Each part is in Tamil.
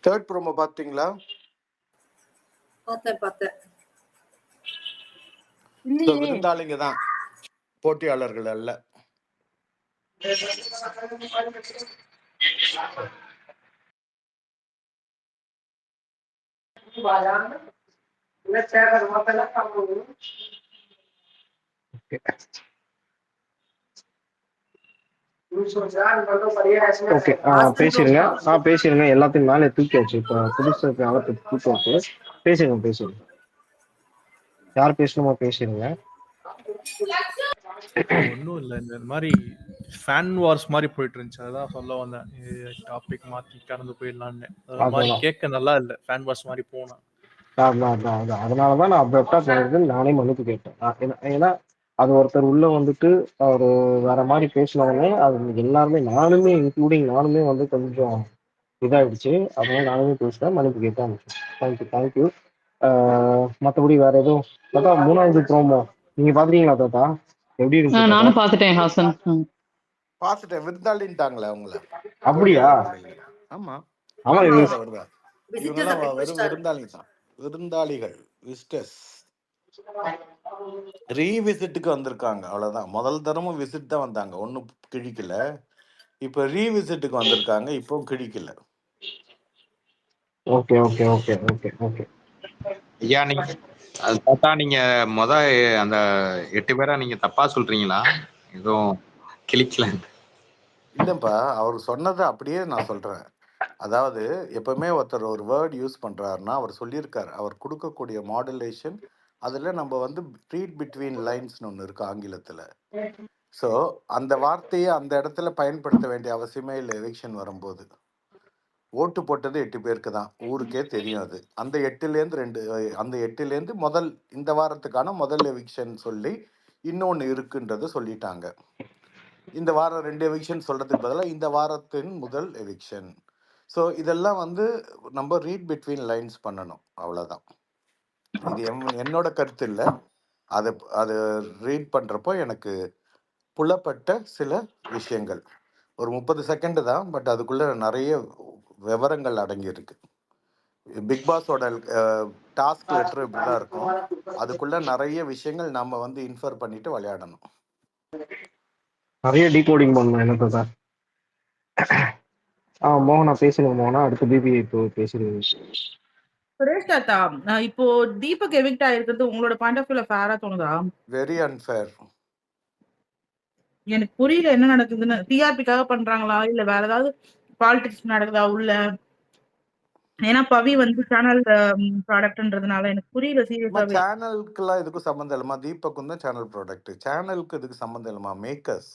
தேர்ட் ப்ரோமோ பாத்தீங்களா? பார்த்தேன். விருந்தாளிங்க தான், போட்டியாளர்கள் அல்ல. பேசிருங்க எல்லாத்தையும் மேலே தூக்கி வச்சு. இப்ப புதுசு தூக்கி வச்சு பேசுங்க. யார் பேசணுமோ பேசிருங்க. ஒன்றும் இல்லை, இந்த மாதிரி ஃபேன் வார்ஸ் மாதிரி போயிட்டு இருந்துச்சு, அதான் சொல்ல வந்தேன். டாபிக் மாற்றி கடந்து போயிடலான்னு. அது மாதிரி கேட்க நல்லா இல்லை, ஃபேன் வார்ஸ் மாதிரி போனா. அதனாலதான் நான் அப்ரப்டா போனது, நானே மன்னிப்பு கேட்டேன். ஏன்னா அது ஒருத்தர் உள்ள வந்துட்டு அவரு வேற மாதிரி பேசினவங்க, அது எல்லாருமே நானுமே வந்து கொஞ்சம் இதாயிடுச்சு. அதனால நானுமே பேசுறேன், மன்னிப்பு கேட்டேன். தேங்க்யூ. மற்றபடி வேற எதுவும் தாத்தா? மூணாவது ப்ரோமோ நீங்க பாத்துட்டீங்களா தாத்தா? எப்படி இருக்கு? நானும் பாத்துட்டேன் ஹாசன். பாத்துட்டேன். விருந்தாளின்ட்டாங்களே அவங்கள. அப்படியா? ஆமா, ஆமா. இவங்கெல்லாம் வெறும் விருந்தாளிங்க தான். விருந்தாளிகள், விசிட்டர்ஸ். ரீவிசிட்டுக்கு வந்திருக்காங்க, அவ்வளவுதான். முதல் தரமும் விசிட் தான் வந்தாங்க, ஒன்னும் கிழிக்கல. இப்ப ரீவிசிட்டுக்கு வந்திருக்காங்க, இப்போ கிழிக்கல. ஓகே. ஐயா, நீங்க நீங்க அந்த 8 பேரா நீங்க தப்பா சொல்றீங்களா? எதுவும் கிளிக்கல இல்லப்பா, அவர் சொன்னதை அப்படியே நான் சொல்றேன். அதாவது எப்பவுமே ஒருத்தர் ஒரு வேர்ட் யூஸ் பண்றாருன்னா அவர் சொல்லியிருக்காரு, அவர் கொடுக்கக்கூடிய மாடுலேஷன், அதுல நம்ம வந்து ரீட் பிட்வீன் லைன்ஸ்னு ஒன்று இருக்கு ஆங்கிலத்துல. ஸோ அந்த வார்த்தையை அந்த இடத்துல பயன்படுத்த வேண்டிய அவசியமே இல்லை. எவிக்ஷன் வரும்போது ஓட்டு போட்டது 8 பேருக்கு தான், ஊருக்கே தெரியும் அது. அந்த 8லேருந்து முதல் இந்த வாரத்துக்கான முதல் எவிக்ஷன் சொல்லி இன்னொன்று இருக்குன்றது சொல்லிட்டாங்க. இந்த வாரம் 2 எவிக்ஷன் சொல்றதுக்கு பதிலாக இந்த வாரத்தின் முதல் எவிக்ஷன். ஸோ இதெல்லாம் வந்து நம்ம ரீட் பிட்வீன் லைன்ஸ் பண்ணணும், அவ்வளோதான். இது என்னோட கருத்து இல்லை. அது ரீட் பண்ணுறப்போ எனக்கு புலப்பட்ட சில விஷயங்கள். ஒரு 30 செகண்ட் தான், பட் அதுக்குள்ள நிறைய விவரங்கள் அடங்கி இருக்கு. பிக் பாஸோட டாஸ்க் லெட்டர் இப்படிதான் இருக்கும், அதுக்குள்ள நிறைய விஷயங்கள் நம்ம வந்து இன்ஃபர் பண்ணிட்டு விளையாடணும். நிறைய டீகோடிங் பண்ணணும் என்ன தாத்தா? மோகனா பேசுங்க. மோகனா அடுத்து பிபி இப்போ பேசுறீங்க. சுரேஷ் தாத்தா, இப்போ தீபக் எவிக்ட் ஆயிருக்கிறது உங்களோட பாயிண்ட் ஆஃப் வியூல ஃபேரா தோணுதா? Very unfair. எனக்கு புரியல என்ன நடக்குதுன்னு. டிஆர்பிக்காக பண்றாங்களா இல்ல வேற ஏதாவது பாலிடிக்ஸ் நடக்குதா உள்ள? ஏன்னா பவி வந்து சேனல் ப்ராடக்ட்ன்றதுனால எனக்கு புரியல சீரியஸாவே. சேனலுக்குலாம் இதுக்கும் சம்மந்தம் இல்லமா? தீபக்கும் தான் சேனல் ப்ராடக்ட், சேனலுக்கு இதுக்கு சம்மந்தம் இல்லமா? மேக்கர்ஸ்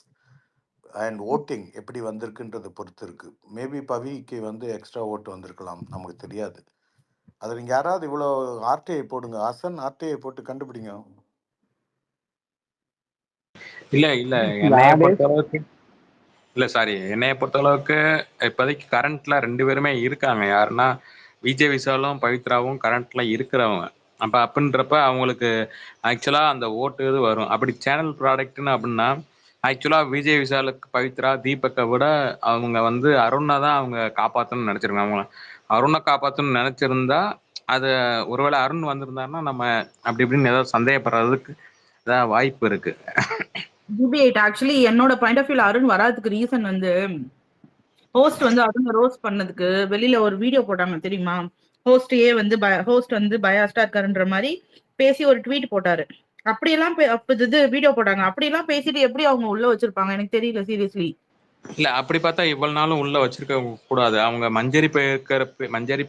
அண்ட் ஓட்டிங் எப்படி வந்திருக்குன்றதை பொறுத்து இருக்கு. மேபி பவிக்கு வந்து எக்ஸ்ட்ரா ஓட்டு வந்திருக்கலாம், நமக்கு தெரியாது. அது நீங்க யாராவது இவ்வளோ ஆர்டிஐ போடுங்க, ஹசன் ஆர்டிஐ போட்டு கண்டுபிடிங்க. இல்ல என்னைய பொறுத்தளவுக்கு இப்போதைக்கு கரண்ட்ல 2 பேருமே இருக்காங்க. யாருன்னா விஜய் விஷாலும் பவித்ராவும் கரண்ட்ல இருக்கிறவங்க. அப்ப அப்படின்றப்ப அவங்களுக்கு ஆக்சுவலா அந்த ஓட்டு இது வரும். அப்படி சேனல் ப்ராடக்ட்னு அப்படின்னா ஆக்சுவலா விஜய் விஷாலுக்கு பவித்ரா தீபக்கை விட அவங்க வந்து அருணை தான் அவங்க காப்பாற்றணும்னு நினைச்சிருக்காங்க. அவங்க அருணை காப்பாற்றணும்னு நினைச்சிருந்தா அது ஒருவேளை அருண் வந்திருந்தாருன்னா நம்ம அப்படி இப்படின்னு ஏதாவது சந்தேகப்படுறதுக்கு ஏதாவது வாய்ப்பு இருக்கு. டிபேட் ஆக்சுவலி என்னோட பாயிண்ட் ஆஃப் வியூல அருண் வராதுக்கு ரீசன் வந்து ஹோஸ்ட் வந்து அருண் ரோஸ்ட் பண்ணதுக்கு வெளியில ஒரு வீடியோ போட்டாங்க தெரியுமா? ஹோஸ்ட் வந்து பயாஸ்டா இருக்காருன்ற மாதிரி பேசி ஒரு ட்வீட் போட்டாரு. அப்படியெல்லாம் இது வீடியோ போட்டாங்க. அப்படியெல்லாம் பேசிட்டு எப்படி அவங்க உள்ள வச்சிருப்பாங்க எனக்கு தெரியல சீரியஸ்லி. இல்ல அப்படி பார்த்தா இவ்வளவு நாளும் உள்ள வச்சிருக்க கூடாது. அவங்க மஞ்சரி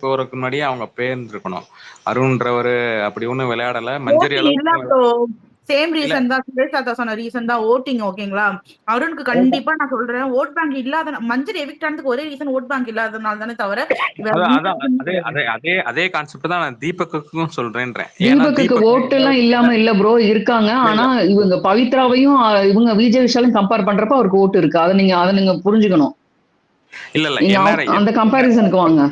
போறதுக்கு முன்னாடியே அவங்க பேர் இருக்கணும். அருண்ன்றவரு அப்படி ஒண்ணும் விளையாடல. மஞ்சரி அளவுக்கு சேம் ரீசன் தான் சுரேஷ் தாத்தா சொன்ன ரீசன் தான் ஓட்டிங். ஓகேங்களா? அருணுக்கு கண்டிப்பா நான் சொல்றேன், ஓட் பேங்க் இல்லாத மஞ்சள் எவிக்ட் ஆனதுக்கு ஒரே ரீசன் ஓட் பேங்க் இல்லாதனால தானே தவிர அதே கான்செப்ட் தான் நான் தீபக்குக்கும் சொல்றேன்றேன். தீபக்கு ஓட்டு எல்லாம் இல்லாம இல்ல ப்ரோ, இருக்காங்க. ஆனா இவங்க பவித்ராவையும் இவங்க விஜய் விஷாலையும் கம்பேர் பண்றப்ப அவருக்கு ஓட்டு இருக்கு. அதை நீங்க புரிஞ்சுக்கணும். இல்ல அந்த கம்பேரிசனுக்கு வாங்க.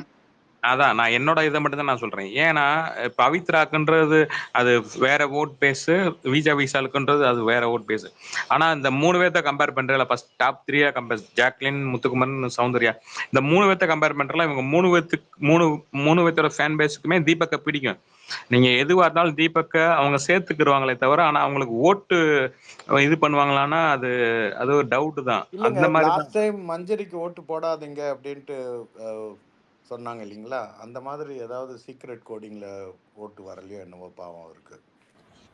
அதான் நான் என்னோட இதை மட்டும் தான் நான் சொல்றேன். ஏன்னா பவித்ராக்குன்றது அது வேற ஓட் பேஸு, விஜய் விஷாலுக்குன்றது அது வேற ஓட் பேஸு. ஆனா இந்த 3 பேர்த்த கம்பேர் பண்றதுல first top 3 compare Jacqueline, Muthukumaran, Soundarya இந்த 3 பேர்த்த கம்பேர் பண்றதுல இவங்க 3 பேர்த்தோட ஃபேன் பேஸுக்குமே தீபக்கை பிடிக்கும். நீங்க எதுவா இருந்தாலும் தீபக்கை அவங்க சேர்த்துக்கிடுவாங்களே தவிர, ஆனா அவங்களுக்கு ஓட்டு இது பண்ணுவாங்களான்னா அது அது ஒரு டவுட் தான். இல்லைங்க, அந்த மாதிரி தான். லாஸ்ட் டைம் மஞ்சரிக்கு ஓட்டு போடாதீங்க அப்படின்ட்டு சொன்னாங்க இல்லைங்களா? அந்த மாதிரி ஏதாவது சீக்ரெட் கோடிங்ல ஓட்டு வரலையோ என்னவோ பாவம் அவருக்கு.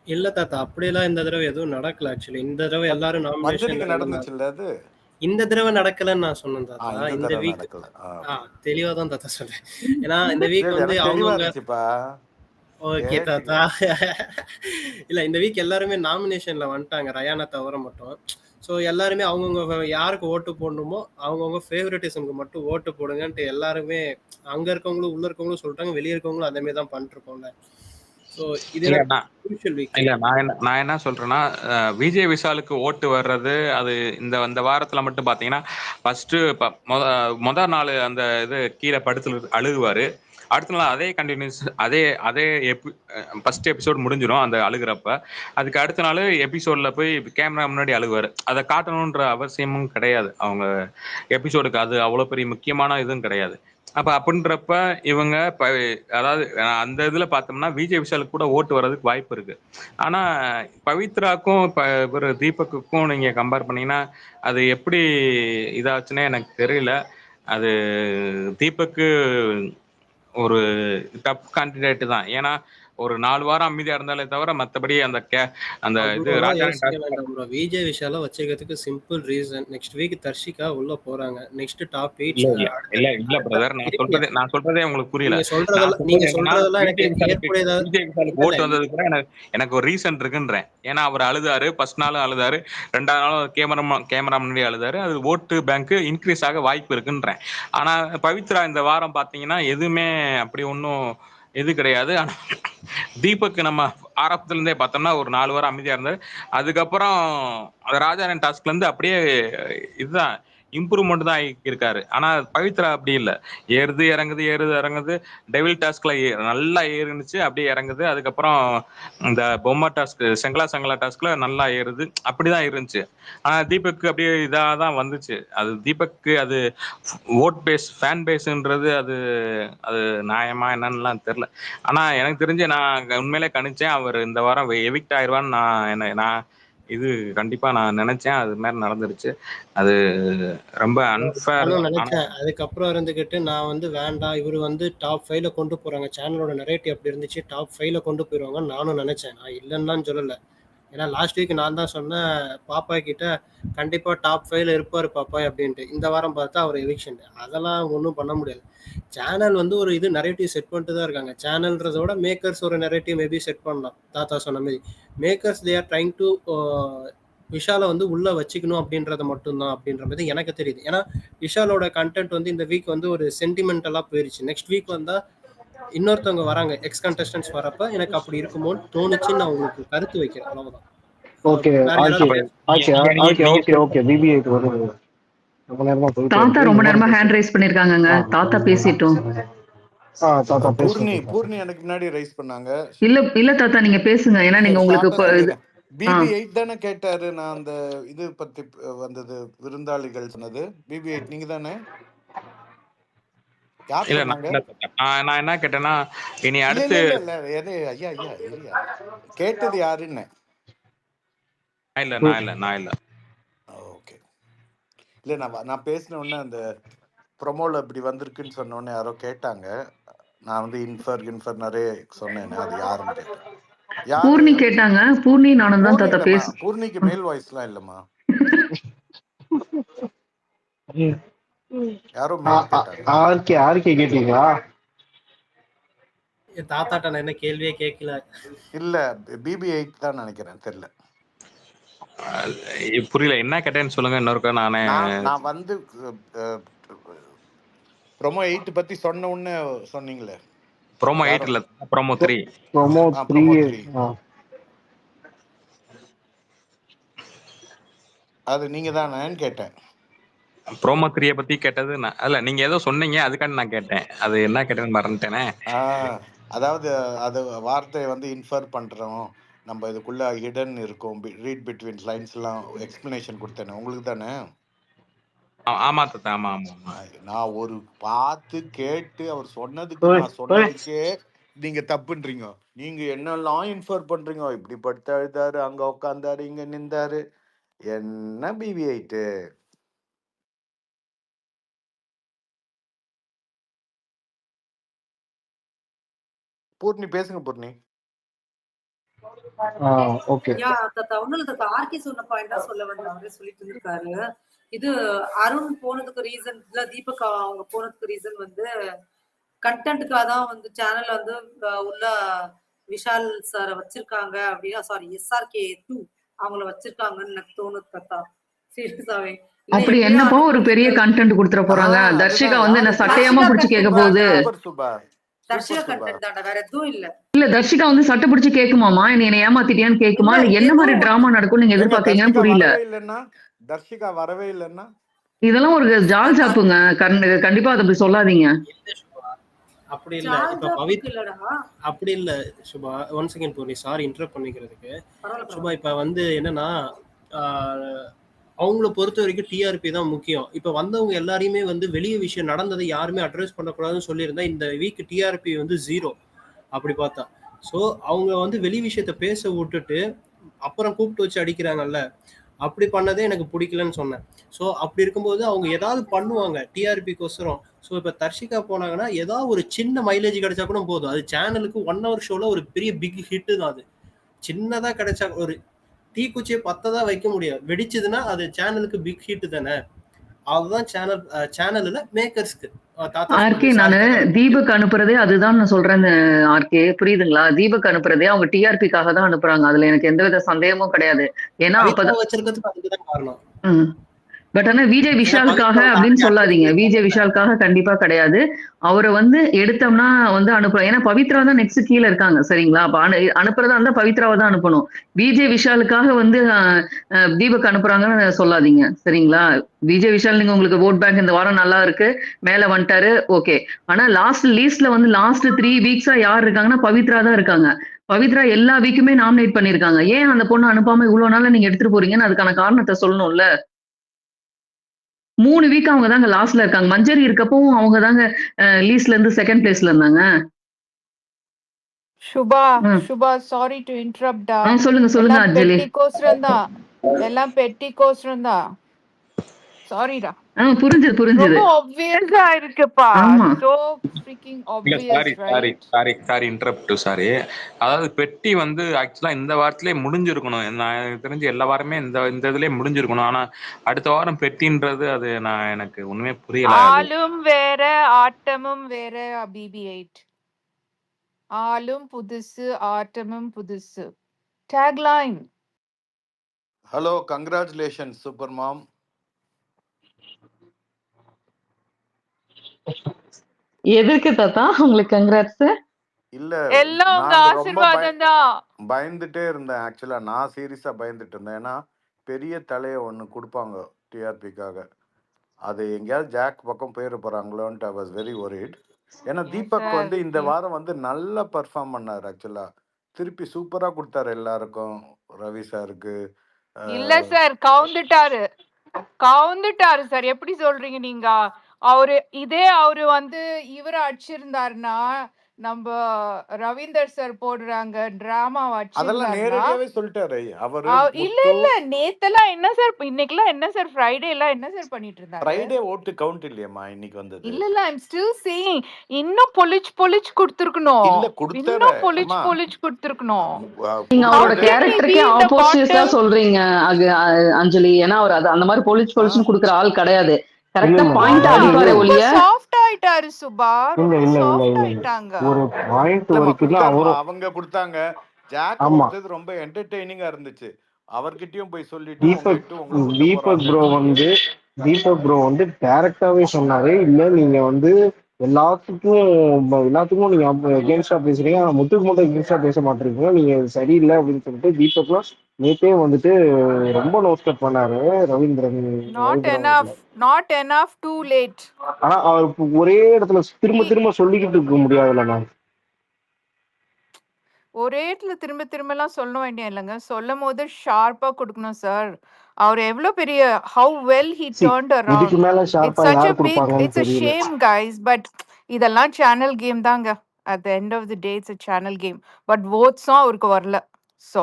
இல்ல தாத்தா, அப்படியெல்லாம் இந்த தடவை எதுவும் நடக்கல. ஆக்சுவலி இந்த தடவை எல்லாரும் மஞ்சரிக்கு நாமினேஷன் நடந்துச்சு இல்ல அது? இந்த தடவை நடக்கலன்னு நான் சொன்னேன் ஆ, தாத்தா. இந்த இந்த தடவை வீக் நடக்கல. தெளிவா தான் தாத்தா சொல்றேன். ஏன்னா இந்த வீக் இல்ல, வந்து எனக்கு தெளிவா அவங்கவுங்க இருந்துச்சுப்பா. ஓகே கேட்டீங்க. தாத்தா. இல்ல இந்த வீக் எல்லாருமே நாமினேஷன்ல வந்துட்டாங்க, ரயானா தவிர மட்டும். ஸோ எல்லாருமே அவங்கவுங்க யாருக்கு ஓட்டு போடணுமோ அவங்கவுங்க ஃபேவரட்டிசம்க்கு மட்டும் ஓட்டு போடுங்கன்ட்டு எல்லாருமே அங்க இருக்கவங்களும் உள்ள இருக்கவங்களும் சொல்லிட்டாங்க, வெளியே இருக்கவங்களும் அதே மாதிரி தான் பண்ணிட்டு இருக்கோம்ல. ஸோ இது இல்ல எனக்கு நான் crucial week. இல்ல நான் என்ன சொல்றேன்னா, விஜய் விஷாலுக்கு ஓட்டு வர்றது அது இந்த வாரத்துல மட்டும் பாத்தீங்கன்னா ஃபர்ஸ்ட் முத நாள் அந்த இது கீழே படுத்து அழுகுவாரு. அடுத்த நாள் அதே கண்டினியூஸ் அதே ஃபர்ஸ்ட் எபிசோட் முடிஞ்சிடும் அந்த அழுகிறப்ப. அதுக்கு அடுத்த நாள் எபிசோட்ல போய் கேமரா முன்னாடி அழுகுவாரு. அதை காட்டணுன்ற அவசியமும் கிடையாது அவங்க எபிசோடுக்கு. அது அவ்வளவு பெரிய முக்கியமான இதுவும் கிடையாது. அப்ப அப்படின்றப்ப இவங்க அதாவது அந்த இதுல பார்த்தோம்னா விஜய் விஷாலுக்கு கூட ஓட்டு வர்றதுக்கு வாய்ப்பு இருக்கு. ஆனா பவித்ராக்கும் இவர் தீபக்குக்கும் நீங்க கம்பேர் பண்ணீங்கன்னா அது எப்படி இதாச்சுன்னே எனக்கு தெரியல. அது தீபக்கு ஒரு டப் கேண்டிடேட் தான். ஏன்னா ஒரு 4 வாரம் அமைதியா இருந்தாலே தவிர மத்தபடி அந்த இது அவ்வளோலாம் ராஜா யோசிக்க வேண்டாம் ப்ரோ. விஜய் விஷால வச்சுக்கிறதுக்கு simple reason, next week Darshika உள்ள போறாங்க. நெக்ஸ்ட் டாப் 8 இல்ல பிரதர், நான் சொல்றதே உங்களுக்கு புரியல. நீங்க சொல்றதெல்லாம் எனக்கு ஏற்புடையதா விஜய் விஷாலுக்கு ஓட்டு வந்தது கூட எனக்கு ஒரு ரீசன் இருக்குன்றேன். ஏன்னா அவர் அழுதாரு, ஃபர்ஸ்ட் நாள் அழுதாரு, 2வது நாள் கேமரா முன்னாடி அழுதாரு. அது ஓட்டு பேங்க் இன்க்ரீஸ் ஆக வாய்ப்பு இருக்குன்றேன். ஆனா பவித்ரா இந்த வாரம் பாத்தீங்கன்னா எதுவுமே அப்படி ஒன்றும் இது கிடையாது. ஆனா தீபக் நம்ம ஆரம்பத்துல இருந்தே பார்த்தோம்னா ஒரு 4 வாரம் அமைதியா இருந்தாரு. அதுக்கப்புறம் ராஜாரன் டாஸ்க்ல இருந்து அப்படியே இதுதான் இம்ப்ரூவ்மெண்ட் தான் இருக்காரு. ஆனா பவித்ரா அப்படி இல்லை. ஏறுது இறங்குது. டெவில் டாஸ்க்ல நல்லா ஏறுனுச்சு, அப்படியே இறங்குது. அதுக்கப்புறம் இந்த பொம்மை டாஸ்க் செங்கலா டாஸ்க்ல நல்லா ஏறுது. அப்படிதான் இருந்துச்சு. ஆனா தீபக் அப்படியே இதாக தான் வந்துச்சு. அது தீபக்கு அது ஓட் பேஸ் ஃபேன் பேஸ்ன்றது அது அது நியாயமா என்னன்னுலாம் தெரியல. ஆனா எனக்கு தெரிஞ்சு நான் உண்மையிலே கணிச்சேன் அவர் இந்த வாரம் எவிக்ட் ஆயிடுவான்னு. நான் இது கண்டிப்பா நான் நினைச்சேன். அது மாதிரி நடந்துருச்சு. அது ரொம்ப அன்ஃபேர் நானும் தான். நினைச்சேன். அதுக்கப்புறம் இருந்துகிட்டு நான் வந்து வேண்டாம், இவர் வந்து டாப் 5ல கொண்டு போறாங்க, சேனலோட நரேட்டிவ் அப்படி இருந்துச்சு, டாப் 5ல கொண்டு போயிடுவாங்கன்னு நானும் நினைச்சேன். நான் இல்லைன்னு சொல்லலை. ஏன்னா லாஸ்ட் வீக் நான் தான் சொன்னேன் பாப்பா கிட்ட, கண்டிப்பா டாப் 5ல இருப்பாரு பாப்பா அப்படின்ட்டு. இந்த வாரம் பார்த்தா அவர் எவிக்ஷன். அதெல்லாம் ஒன்றும் பண்ண முடியாது. சேனல் வந்து ஒரு இது நரேட்டிவ் செட் பண்ணிட்டு தான் இருக்காங்க. சேனல்ன்றதோட மேக்கர்ஸ் ஒரு நரேட்டிவ் மேபி செட் பண்ணலாம். தாத்தா சொன்ன மாதிரி makers they are trying to விஷாலை வந்து உள்ள வச்சுக்கணும் அப்படின்றத மட்டும்தான் அப்படின்ற மாதிரி எனக்கு தெரியுது. ஏன்னா விஷாலோட கண்டென்ட் வந்து இந்த வீக் வந்து ஒரு சென்டிமெண்டலா போயிருச்சு. நெக்ஸ்ட் வீக் வந்தா இன்னொருத்தவங்க வராங்க, எக்ஸ் கண்டஸ்டன்ஸ் வரப்ப எனக்கு அப்படி இருக்குமோன்னு தோணுச்சு. நான் உங்களுக்கு கருத்து வைக்கிறேன், அவ்வளவுதான். ஓகே BB8 வருது. ரொம்ப நேரமா போயிட்டு தாத்தா ரொம்ப நேரமா ஹேண்ட் ரைஸ் பண்ணிருக்காங்கங்க. தாத்தா பேசிட்டோம். தாத்தா பூர்ணி எனக்கு முன்னாடி ரைஸ் பண்ணாங்க. இல்ல தாத்தா நீங்க பேசுங்க. ஏன்னா நீங்க உங்களுக்கு BB8 தானே கேட்டாரு. நான் அந்த இது பத்தி வந்தது விருந்தாளிகள் சொன்னது BB8 நீங்க தானே? இல்ல நான் என்ன கேட்டேன்னா இனி அடுத்து ஐயா கேட்டது யாருன்னு. நான் இல்ல. ஓகே. இல்ல நான் பேசின உடனே அந்த ப்ரொமோல இப்படி வந்திருக்குன்னு சொன்ன உடனே யாரோ கேட்டாங்க. நான் வந்து இன்ஃபர் நிறைய சொன்னேன். அது யாருன்னு கேட்டேன். பூர்ணி கேட்டாங்க. பூர்ணி நானும் தான் தாத்தா பேச. பூர்ணிக்கு மேல் வாய்ஸ்லாம் இல்லம்மா. யாரோ மேல் கேட்டாங்க. ஆர்கே கேட்டீங்களா? தாத்தாட்ட நான் என்ன கேள்வியே கேட்கல. இல்ல BB8 தான் நினைக்கிறேன், தெரியல. புரியல என்ன கேட்டேன்னு சொல்லுங்க இன்னொருக்கா. நான் வந்து ப்ரோமோ 8 பத்தி சொன்ன உடனே சொன்னீங்களே. ப்ரோமோ 8 இல்ல, ப்ரோமோ 3. ப்ரோமோ 3 அது நீங்க தானேன்னு கேட்டேன். ப்ரோமோ 3 பத்தி கேட்டது நான் அல்ல, நீங்க ஏதோ சொன்னீங்க அதுக்காண்டி நான் கேட்டேன். அது என்ன கேட்டேன்னு மறந்துட்டேனே. அதாவது அது வார்த்தையை வந்து இன்ஃபர் பண்றோம், நம்ம இதுக்குள்ள ஹிடன் இருக்கும், ரீட் பிட்வீன் லைன்ஸ்லாம் எக்ஸ்பிளனேஷன் கொடுத்தேனே உங்களுக்கு தானே? ஆமா தாத்தா, ஆமா ஆமா ஆமா. நான் ஒரு பார்த்து கேட்டு அவர் சொன்னதுக்கு நான் சொன்னதுக்கே நீங்க தப்புன்றீங்க. நீங்க என்னெல்லாம் இன்ஃபர் பண்றீங்க, இப்படி படுத்து அழுதாரு, அங்க உட்காந்தாரு, இங்க நின்றாரு, என்ன பிவி ஆயிட்டு. பூர்ணி பேசுங்க பூர்ணி. ஓகே ஆர்கே சொன்ன பாயிண்ட் தான் சொல்ல வந்து அவரே சொல்லிட்டு இருக்காரு. இது அருண் போனதுக்கு ரீசன் இல்ல, தீபக் அவங்க போனதுக்கு ரீசன் வந்து கண்டென்ட்டுக்காக தான் வந்து சேனல் வந்து உள்ள விஷால் சாரை வச்சிருக்காங்க அப்படின்னா, சாரி SRK 2 அவங்கள வச்சிருக்காங்கன்னு எனக்கு தோணுது தாத்தா, சீரியஸாவே. அப்படி என்னப்போ ஒரு பெரிய கண்டென்ட் கொடுத்துட போறாங்க. தர்ஷிகா வந்து என்ன சட்டையமா பிடிச்சு கேட்க போகுது. தர்ஷிகா கண்டென்ட் தாண்டா, வேற எதுவும் இல்ல. இல்ல தர்ஷிகா வந்து சட்டை பிடிச்சு கேக்குமாமா, என்ன ஏமாத்திட்டியான்னு கேக்குமா, இல்ல என்ன மாதிரி டிராமா நடக்கும் நீங்க எதிர்பார்க்கீங்கன்னு புரியல. தர்ஷிகா வரவே இல்லைன்னா இதெல்லாம் ஒரு ஜால் சாப்புங்க. கண்டிப்பா அதை அப்படி சொல்லாதீங்க. அப்படி இல்ல, இப்ப அப்படி இல்ல Shubha. One second Poorni, sorry interrupt பண்ணிக்கிறதுக்கு. சுபா இப்ப வந்து என்னன்னா, அவங்கள பொறுத்த வரைக்கும் டிஆர்பி தான் முக்கியம். இப்ப வந்தவங்க எல்லாரையுமே வந்து வெளிய விஷயம் நடந்ததை யாருமே அட்ரஸ் பண்ணக்கூடாதுன்னு சொல்லியிருந்தா இந்த வீக் டிஆர்பி வந்து 0 அப்படி பார்த்தா. ஸோ அவங்க வந்து வெளி விஷயத்த பேச விட்டுட்டு அப்புறம் கூப்பிட்டு வச்சு அடிக்கிறாங்கல்ல, அப்படி பண்ணதே எனக்கு பிடிக்கலன்னு சொன்னேன். ஸோ அப்படி இருக்கும்போது அவங்க ஏதாவது பண்ணுவாங்க டிஆர்பிக்கோசரம். ஸோ இப்போ தர்ஷிகா போனாங்கன்னா ஏதாவது ஒரு சின்ன மைலேஜ் கிடைச்சா கூட போதும். அது சேனலுக்கு 1 hour ஷோல ஒரு பெரிய பிக் ஹிட்டு தான். அது சின்னதா கிடைச்சா ஒரு தீக்குச்சியை 10 தான் வைக்க முடியாது, வெடிச்சதுன்னா அது சேனலுக்கு பிக் ஹிட் தானே. அதுதான் சேனல்ல மேக்கர்ஸ்க்கு. ஆர்கே நானு தீபக் அனுப்புறதே அதுதான் நான் சொல்றேன் ஆர்கே, புரியுதுங்களா? தீபக் அனுப்புறதே அவங்க டிஆர்பிக்காக தான் அனுப்புறாங்க. அதுல எனக்கு எந்தவித சந்தேகமும் கிடையாது. ஏன்னா அப்பதான் வச்சிருக்கிறதுக்கு அதுதான் காரணம். பட் ஆனா விஜய் விஷாலுக்காக அப்படின்னு சொல்லாதீங்க. விஜய் விஷாலுக்காக கண்டிப்பா கிடையாது. அவரை வந்து எடுத்தோம்னா வந்து அனுப்புறோம். ஏன்னா பவித்ரா தான் நெக்ஸ்ட் கீழே இருக்காங்க, சரிங்களா? அப்ப அனுப்புறதா இருந்தா பவித்ராவை தான் அனுப்பணும். விஜய் விஷாலுக்காக வந்து தீபக் அனுப்புறாங்கன்னு சொல்லாதீங்க, சரிங்களா? விஜய் விஷால் நீங்க உங்களுக்கு ஓட் பேங்க் இந்த வாரம் நல்லா இருக்கு, மேல வந்துட்டாரு, ஓகே. ஆனா லாஸ்ட் லீஸ்ட்ல வந்து லாஸ்ட் 3 வீக்ஸா யார் இருக்காங்கன்னா பவித்ரா தான் இருக்காங்க. பவித்ரா எல்லா வீக்குமே நாமினேட் பண்ணிருக்காங்க. ஏன் அந்த பொண்ணு அனுப்பாம இவ்வளவு நாளா நீங்க எடுத்துட்டு போறீங்கன்னு அதுக்கான காரணத்தை சொல்லணும்ல. 3 வீக் அவங்க தாங்க லாஸ்ட்ல இருக்காங்க. மஞ்சரி இருக்கப்பவும் அவங்க தாங்க லீஸ்ட்ல இருந்து செகண்ட் பிளேஸ்ல இருந்தாங்க. Shubha sorry to interrupt. சொல்லுங்க அஞ்சலி. எல்லாம் பெட்டி கோஸ்ரம் தான். சாரிடா. புரிஞ்சது. ரொம்ப ஆப்வியஸா இருக்குப்பா. So freaking obvious, right? Sorry interrupt, sorry. அதாவது பெட்டி வந்து ஆக்சுவலா இந்த வாரத்திலே முடிஞ்சிருக்கணும். நான் தெரிஞ்சு எல்லா வாரமே இந்த இதுலயே முடிஞ்சிருக்கணும். ஆனா அடுத்த வாரம் பெட்டின்றது அது எனக்கு ஒண்ணுமே புரியல. ஆளும் வேற ஆட்டமும் வேற. BB8 ஆளும் புதுசு ஆட்டமும் புதுசு. Tagline. Hello, congratulation super ma'am. எதுக்கு தாத்தா உங்களுக்கு கங்க்ராட்ஸ்? இல்ல, எல்லாம் உங்க ஆசீர்வாதம் தான். பயந்துட்டே இருந்தேன். ஆக்சுவலா நான் சீரியஸா பயந்துட்டு இருந்தேன். ஏன்னா பெரிய தலையை ஒன்று கொடுப்பாங்க டிஆர்பிக்காக, அது எங்கேயாவது ஜாக் பக்கம் போயிட போறாங்களோன்ட்டு ஐ வாஸ் வெரி ஒரிட். ஏன்னா தீபக் வந்து இந்த வாரம் வந்து நல்லா பெர்ஃபார்ம் பண்ணாரு. ஆக்சுவலா திருப்பி சூப்பரா கொடுத்தாரு எல்லாருக்கும். ரவி சாருக்கு இல்ல சார், கவுந்துட்டாரு சார். எப்படி சொல்றீங்க நீங்க? அவரு வந்து இவரை அடிச்சிருந்தாருன்னா நம்ம ரவீந்தர் சார் போடுறாங்க டிராமா அதெல்லாம் நேரடியாவே சொல்லிட்டாரு அவரு. இல்ல நேத்தெல்லாம் என்ன சார், இன்னைக்குலாம் என்ன சார், ஃப்ரைடே எல்லாம் என்ன சார் பண்ணிட்டு இருந்தாரு? ஃப்ரைடே ஓட்டு கவுண்ட் இல்லையம்மா இன்னைக்கு வந்தது. இல்ல ஐ அம் ஸ்டில் சேயிங் இன்னும் பொலிச் கொடுத்திருக்கணும். இல்ல கொடுத்தாரு, இன்னும் பொலிச் கொடுத்திருக்கணும். நீங்க அவரோட கேரக்டருக்கு ஆப்போசிட்டா சொல்றீங்க அஞ்சலி. ஏன்னா அவர் அந்த மாதிரி பொலிச் கொடுக்குற ஆள் கிடையாது. கரெக்ட்டா பாயிண்ட் அடிப்பாரே ஒளிய. சாஃப்ட் ஆயிட்டாரு சுபா. சாஃப்ட் ஆயிட்டாங்க. ஒரு பாயிண்ட் வரைக்கும் தான் அவங்க கொடுத்தாங்க. ஜாக் கொடுத்தது ரொம்ப என்டர்டெய்னிங்கா இருந்துச்சு. அவர்கிட்டயும் போய் சொல்லிட்டு தீபக் ப்ரோ வந்து டைரக்டாவே சொன்னாரு, இல்ல நீங்க வந்து எல்லாத்துக்கும் நீங்க அகேன்ஸ்டா பேசுறீங்க, முத்துக்கு மட்டும் அகேன்ஸ்டா பேச மாட்டீங்க, நீங்க சரியில்லை அப்படின்னு சொல்லிட்டு தீபக்லாம் நேத்தே வந்துட்டு ரொம்ப நோஸ் கட் பண்ணாரு Ravindran. Not enough, not enough, too late. ஆனா அவர் ஒரே இடத்துல திரும்ப திரும்ப சொல்லிக்கிட்டு இருக்க முடியாதுல்ல மேம். ஒரே இடத்துல திரும்ப திரும்பலாம் சொல்ல வேண்டிய இல்லைங்க, சொல்லும் போது ஷார்ப்பா கொடுக்கணும் சார். அவர் எவ்வளவு பெரிய how well he turned around. இதுக்கு மேல It's ஷார்ப்பா such a யார் big, கொடுப்பாங்கன்னு it's a தெரியல. shame guys, but இதெல்லாம் சேனல் கேம் தாங்க. At the end of the day it's a channel game, but votes-ம் அவருக்கு வரல. So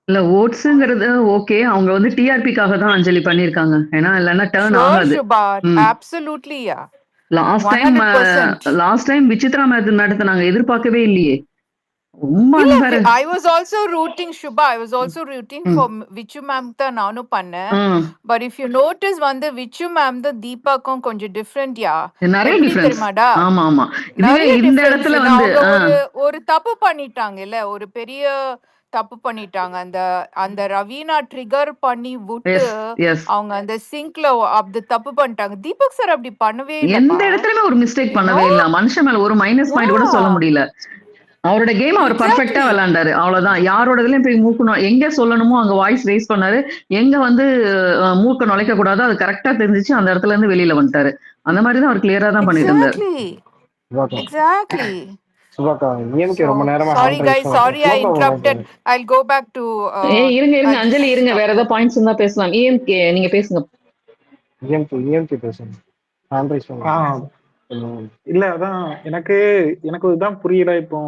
இல்ல ஓட்ஸ்ங்கிறது ஓகே, அவங்க வந்து டிஆர்பிக்காக தான் அஞ்சலி பண்ணிருக்காங்க. ஏன்னா இல்லைன்னா டர்ன் sure ஆகாது. Shubha, absolutely yeah. Last time Vichitra ma'am நடத்தினாங்க, எதிர்பார்க்கவே இல்லையே. ரொம்ப இல்ல, unfair. I was also rooting Shubha, I was also rooting for Vichu ma'am தான் நானும் பண்ணேன். But if you notice வந்து Vichu ma'am தான் தீபாக்கும் கொஞ்சம் டிஃபரெண்ட் யா. நிறைய எப்படி டிஃபரன்ஸ். தெரியுமாடா? ஆமா ஆமா. இதுவே நிறைய இந்த difference. இடத்துல வந்து அவங்க ஒரு தப்பு பண்ணிட்டாங்க இல்ல, ஒரு பெரிய தப்பு பண்ணிட்டாங்க. அந்த ரவீனா ட்ரிகர் பண்ணி விட்டு அவங்க அந்த சிங்க்ல அப்படி தப்பு பண்ணிட்டாங்க. தீபக் சார் அப்படி பண்ணவே இல்ல. எந்த இடத்துலயுமே ஒரு மிஸ்டேக் பண்ணவே இல்ல. மனுஷன் மேல ஒரு மைனஸ் பாயிண்ட் கூட சொல்ல முடியல. அவரோட கேம் அவர் பர்ஃபெக்ட்டா விளையாண்டாரு, அவ்வளவுதான். யாரோட இதுலயும் போய் மூக்கணும், எங்க சொல்லணுமோ அங்க வாய்ஸ் ரேஸ் பண்ணாரு, எங்க வந்து மூக்க நுழைக்க கூடாதோ அது கரெக்டா தெரிஞ்சிச்சு, அந்த இடத்துல இருந்து வெளியில வந்துட்டாரு. அந்த மாதிரி தான் அவர் கிளியரா தான் பண்ணிட்டு இருந்தாரு. Exactly. சுபாக்கா EMK ரொம்ப நேரமா Sorry guys, sorry I interrupted. I'll go back to இருங்க அஞ்சலி இருங்க, வேற ஏதாவது பாயிண்ட்ஸ் இருந்தா பேசலாம். EMK நீங்க பேசுங்க. EMK பேசுங்க. இல்ல அதான் எனக்கு இதுதான் புரியல. இப்போ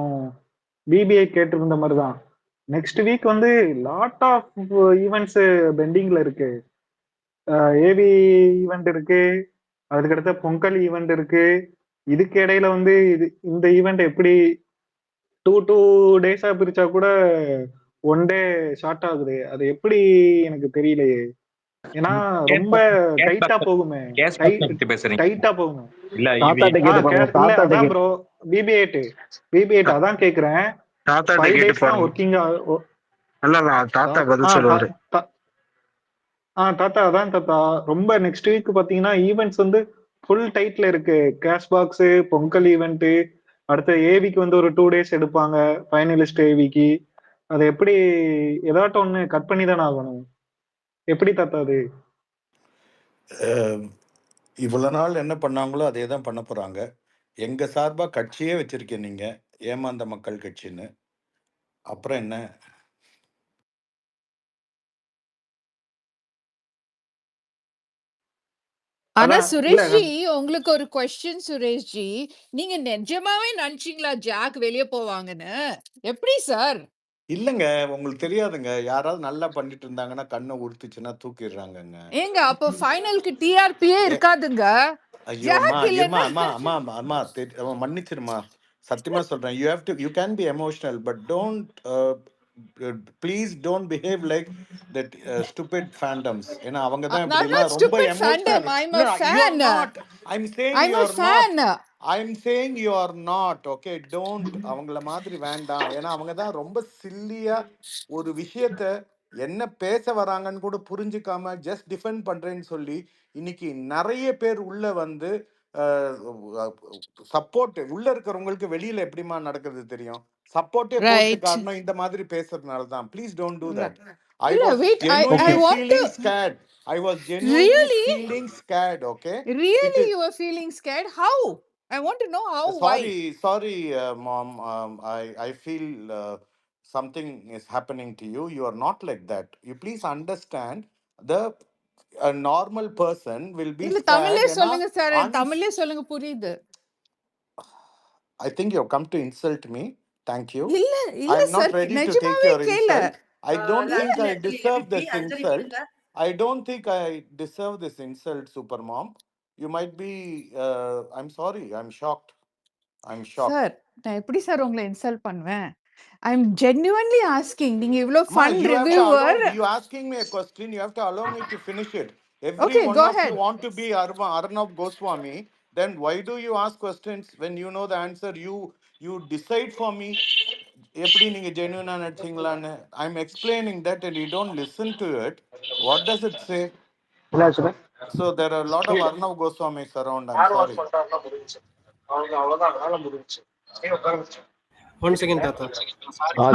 பிபிஐ கேட்டிருந்த மாதிரிதான் நெக்ஸ்ட் வீக் வந்து லாட் ஆஃப் ஈவெண்ட்ஸ் பெண்டிங்ல இருக்கு. ஏவி ஈவெண்ட் இருக்கு, அதுக்கடுத்த பொங்கல் ஈவெண்ட் இருக்கு. இதுக்கு இடையில வந்து இந்த ஈவெண்ட் எப்படி 2 டேஸா பிரிச்சா கூட 1 டே ஷார்ட் ஆகுது. அது எப்படி எனக்கு தெரியலையே. ஏன்னா ரொம்ப டைட்டா போகுமே, டைட்டா போகுமே. அதான் ப்ரோ BB8 அதான் கேக்குறேன். 5 days தான் ஒர்க்கிங்கா. தாத்தா பதில் சொல்லுவாரு. தாத்தா அதான் தாத்தா, ரொம்ப நெக்ஸ்ட் வீக் பாத்தீங்கன்னா ஈவெண்ட்ஸ் வந்து ஃபுல் டைட்ல இருக்கு. கேஷ் பாக்ஸ், பொங்கல் ஈவெண்ட், அடுத்த ஏவிக்கு வந்து ஒரு 2 days எடுப்பாங்க, ஃபைனலிஸ்ட் ஏவிக்கு. அது எப்படி ஏதாட்டும் ஒண்ணு கட் பண்ணி தானே ஆகணும். எப்படி தாத்தா அது? இவ்வளவு நாள் என்ன பண்ணாங்களோ அதே தான் பண்ண போறாங்க. எங்க சார்பா கட்சியே வச்சிருக்கேன் நீங்க, ஏமாந்த மக்கள் கட்சின்னு. அப்புறம் என்ன? ஆனா சுரேஷ்ஜி, உங்களுக்கு ஒரு கொஸ்டின் சுரேஷ்ஜி, நீங்க நிஜமாவே நினைச்சீங்களா ஜாக் வெளியே போவாங்கன்னு? எப்படி சார்? இல்லங்க, உங்களுக்கு தெரியாதுங்க. யாராவது நல்லா பண்ணிட்டு இருந்தாங்கன்னா கண்ணை உறுத்துச்சுன்னா தூக்கிடுறாங்கங்க. ஏங்க அப்ப ஃபைனலுக்கு டிஆர்பியே இருக்காதுங்க. ஐயோ அம்மா மன்னிச்சிருமா, சத்தியமா சொல்றேன். you can be emotional but please don't behave like that stupid fandoms. ஏன்னா அவங்க தான் இப்படி எல்லாம் ரொம்ப emotional. I'm saying you are not. Okay, don't அவங்கள மாதிரி வேண்டாம். ஏன்னா அவங்க தான் ரொம்ப சில்லியா ஒரு விஷயத்த என்ன பேச வராங்கன்னு கூட புரிஞ்சுக்காம ஜஸ்ட் டிஃபெண்ட் பண்றேன்னு சொல்லி இன்னைக்கு நிறைய பேர் உள்ள வந்து சப்போர்ட் உள்ள இருக்கிறவங்களுக்கு வெளியில எப்படிமா நடக்கிறது தெரியும். சப்போர்ட்டே போட்டு காரணம் இந்த மாதிரி பேசுறதுனால தான். Please don't to that. I was genuinely feeling scared. Okay, really you were feeling scared? How? I want to know how. Sorry mom, I feel something is happening to you. You are not like that. You please understand, a normal person will be இல்ல தமிழ்லயே சொல்லுங்க சார், தமிழ்லயே சொல்லுங்க, புரியுது. I think you have come to insult me. Thank you. இல்ல I'm not sir, ready to take your insult. I don't think I deserve this insult. I don't think I deserve this insult, super mom. You might be I'm sorry, I'm shocked. Sir, நான் எப்படி சார் உங்களை இன்சல்ட் பண்ணுவேன்? I'm genuinely asking. நீங்க இவ்ளோ fun reviewer. You asking me a question, you have to allow me to finish it. Every one of you want to be Arnab Goswami, then why do you ask questions when you know the answer? You decide for me. எப்படி நீங்க ஜெனுயினா நடிச்சீங்களான்னு. I'm explaining that and you don't listen to it. What does it say? So there are a lot of Arnab Goswamis around. I'm sorry. One second தாத்தா.